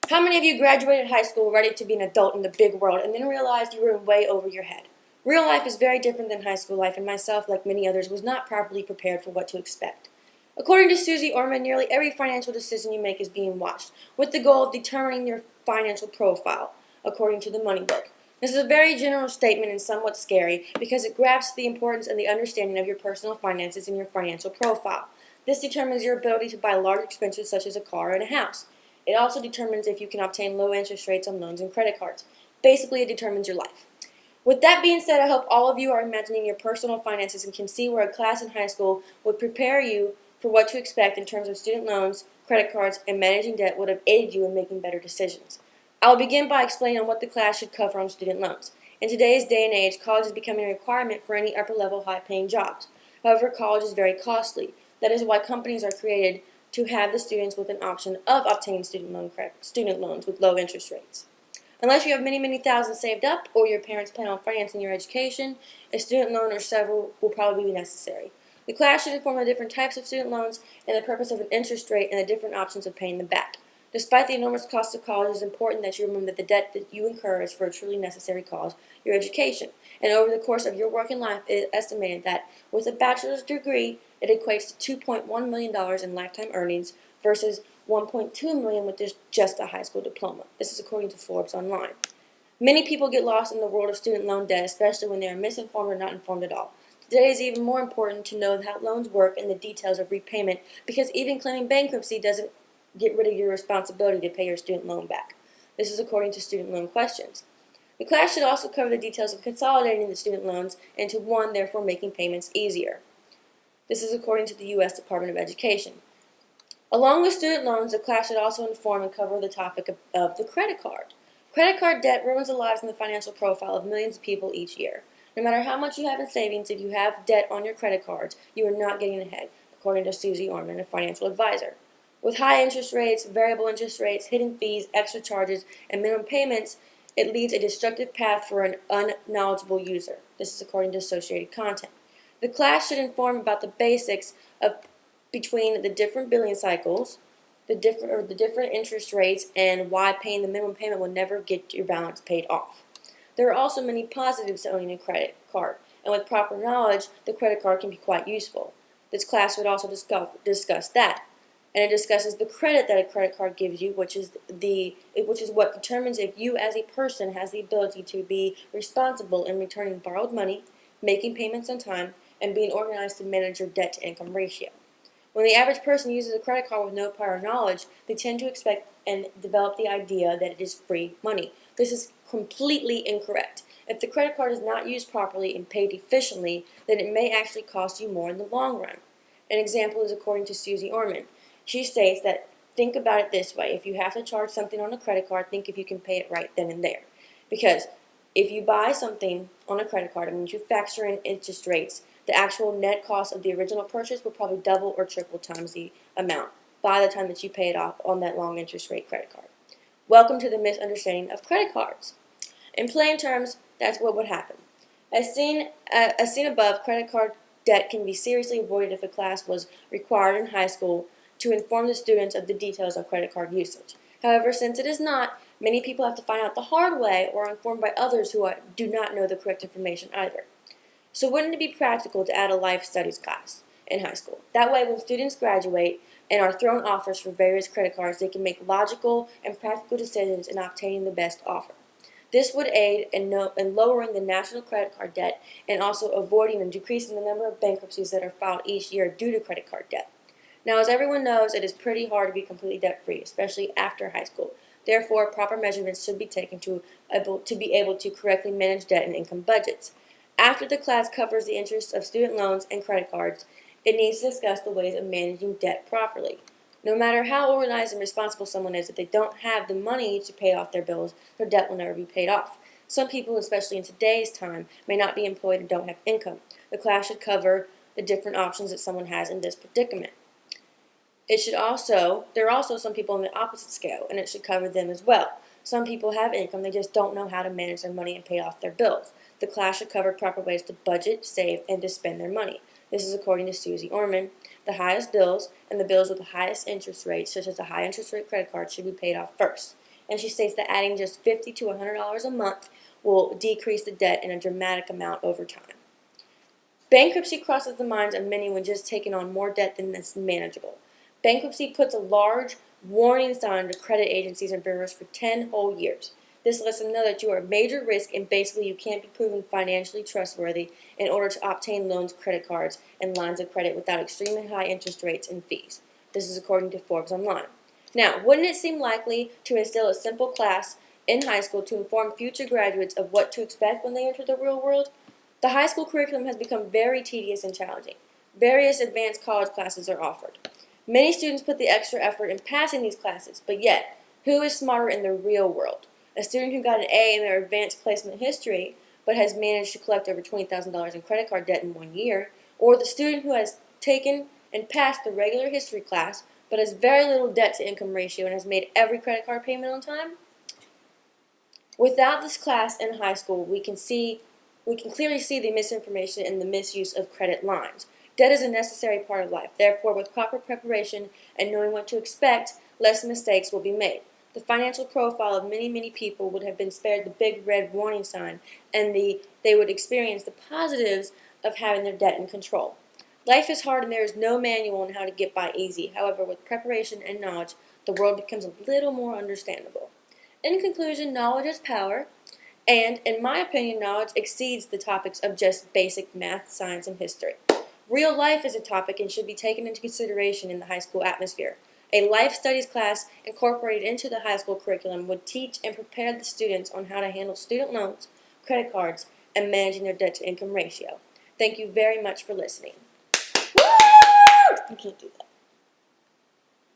How many of you graduated high school ready to be an adult in the big world and then realized you were way over your head? Real life is very different than high school life, and myself, like many others, was not properly prepared for what to expect. According to Susie Orman, nearly every financial decision you make is being watched, with the goal of determining your financial profile, according to the Money Book. This is a very general statement and somewhat scary because it grasps the importance and the understanding of your personal finances and your financial profile. This determines your ability to buy large expenses such as a car and a house. It also determines if you can obtain low interest rates on loans and credit cards. Basically, it determines your life. With that being said, I hope all of you are imagining your personal finances and can see where a class in high school would prepare you for what to expect in terms of student loans, credit cards, and managing debt would have aided you in making better decisions. I will begin by explaining what the class should cover on student loans. In today's day and age, college is becoming a requirement for any upper-level, high-paying jobs. However, college is very costly. That is why companies are created to have the students with an option of obtaining student loans with low interest rates. Unless you have many thousands saved up or your parents plan on financing your education, a student loan or several will probably be necessary. The class should inform the different types of student loans and the purpose of an interest rate and the different options of paying them back. Despite the enormous cost of college, it is important that you remember that the debt that you incur is for a truly necessary cause, your education. And over the course of your working life, it is estimated that with a bachelor's degree, it equates to $2.1 million in lifetime earnings versus $1.2 million with just a high school diploma. This is according to Forbes Online. Many people get lost in the world of student loan debt, especially when they are misinformed or not informed at all. Today it is even more important to know how loans work and the details of repayment because even claiming bankruptcy doesn't get rid of your responsibility to pay your student loan back. This is according to Student Loan Questions. The class should also cover the details of consolidating the student loans into one, therefore making payments easier. This is according to the U.S. Department of Education. Along with student loans, the class should also inform and cover the topic of the credit card. Credit card debt ruins the lives and the financial profile of millions of people each year. No matter how much you have in savings, if you have debt on your credit cards, you are not getting ahead, according to Susie Orman, a financial advisor. With high interest rates, variable interest rates, hidden fees, extra charges, and minimum payments, it leads a destructive path for an unknowledgeable user. This is according to Associated Content. The class should inform about the basics of between the different billing cycles, the different interest rates, and why paying the minimum payment will never get your balance paid off. There are also many positives to owning a credit card, and with proper knowledge, the credit card can be quite useful. This class would also discuss that. And it discusses the credit that a credit card gives you, which is what determines if you as a person has the ability to be responsible in returning borrowed money, making payments on time, and being organized to manage your debt-to-income ratio. When the average person uses a credit card with no prior knowledge, they tend to expect and develop the idea that it is free money. This is completely incorrect. If the credit card is not used properly and paid efficiently, then it may actually cost you more in the long run. An example is according to Susie Orman. She states that think about it this way. If you have to charge something on a credit card, think if you can pay it right then and there. Because if you buy something on a credit card and you factor in interest rates, the actual net cost of the original purchase will probably double or triple times the amount by the time that you pay it off on that long interest rate credit card. Welcome to the misunderstanding of credit cards. In plain terms, that's what would happen. As seen above, credit card debt can be seriously avoided if a class was required in high school to inform the students of the details of credit card usage. However, since it is not, many people have to find out the hard way or are informed by others who do not know the correct information either. So wouldn't it be practical to add a life studies class in high school? That way, when students graduate and are thrown offers for various credit cards, they can make logical and practical decisions in obtaining the best offer. This would aid in lowering the national credit card debt and also avoiding and decreasing the number of bankruptcies that are filed each year due to credit card debt. Now, as everyone knows, it is pretty hard to be completely debt-free, especially after high school. Therefore, proper measurements should be taken to be able to correctly manage debt and income budgets. After the class covers the interests of student loans and credit cards, it needs to discuss the ways of managing debt properly. No matter how organized and responsible someone is, if they don't have the money to pay off their bills, their debt will never be paid off. Some people, especially in today's time, may not be employed and don't have income. The class should cover the different options that someone has in this predicament. There are also some people on the opposite scale, and it should cover them as well. Some people have income, they just don't know how to manage their money and pay off their bills. The class should cover proper ways to budget, save, and to spend their money. This is according to Susie Orman. The highest bills and the bills with the highest interest rates, such as a high interest rate credit card, should be paid off first. and she states that adding just $50 to $100 a month will decrease the debt in a dramatic amount over time. Bankruptcy crosses the minds of many when just taking on more debt than is manageable. Bankruptcy puts a large warning sign to credit agencies and bureaus for 10 whole years. This lets them know that you are a major risk and basically you can't be proven financially trustworthy in order to obtain loans, credit cards, and lines of credit without extremely high interest rates and fees. This is according to Forbes Online. Now, wouldn't it seem likely to instill a simple class in high school to inform future graduates of what to expect when they enter the real world? The high school curriculum has become very tedious and challenging. Various advanced college classes are offered. Many students put the extra effort in passing these classes, but yet, who is smarter in the real world? A student who got an A in their advanced placement history but has managed to collect over $20,000 in credit card debt in 1 year, or the student who has taken and passed the regular history class but has very little debt to income ratio and has made every credit card payment on time? Without this class in high school, we can clearly see the misinformation and the misuse of credit lines. Debt is a necessary part of life. Therefore, with proper preparation and knowing what to expect, less mistakes will be made. The financial profile of many people would have been spared the big red warning sign, and they would experience the positives of having their debt in control. Life is hard and there is no manual on how to get by easy. However, with preparation and knowledge, the world becomes a little more understandable. In conclusion, knowledge is power, and in my opinion, knowledge exceeds the topics of just basic math, science, and history. Real life is a topic and should be taken into consideration in the high school atmosphere. A life studies class incorporated into the high school curriculum would teach and prepare the students on how to handle student loans, credit cards, and managing their debt to income ratio. Thank you very much for listening. Woo! I can't do that.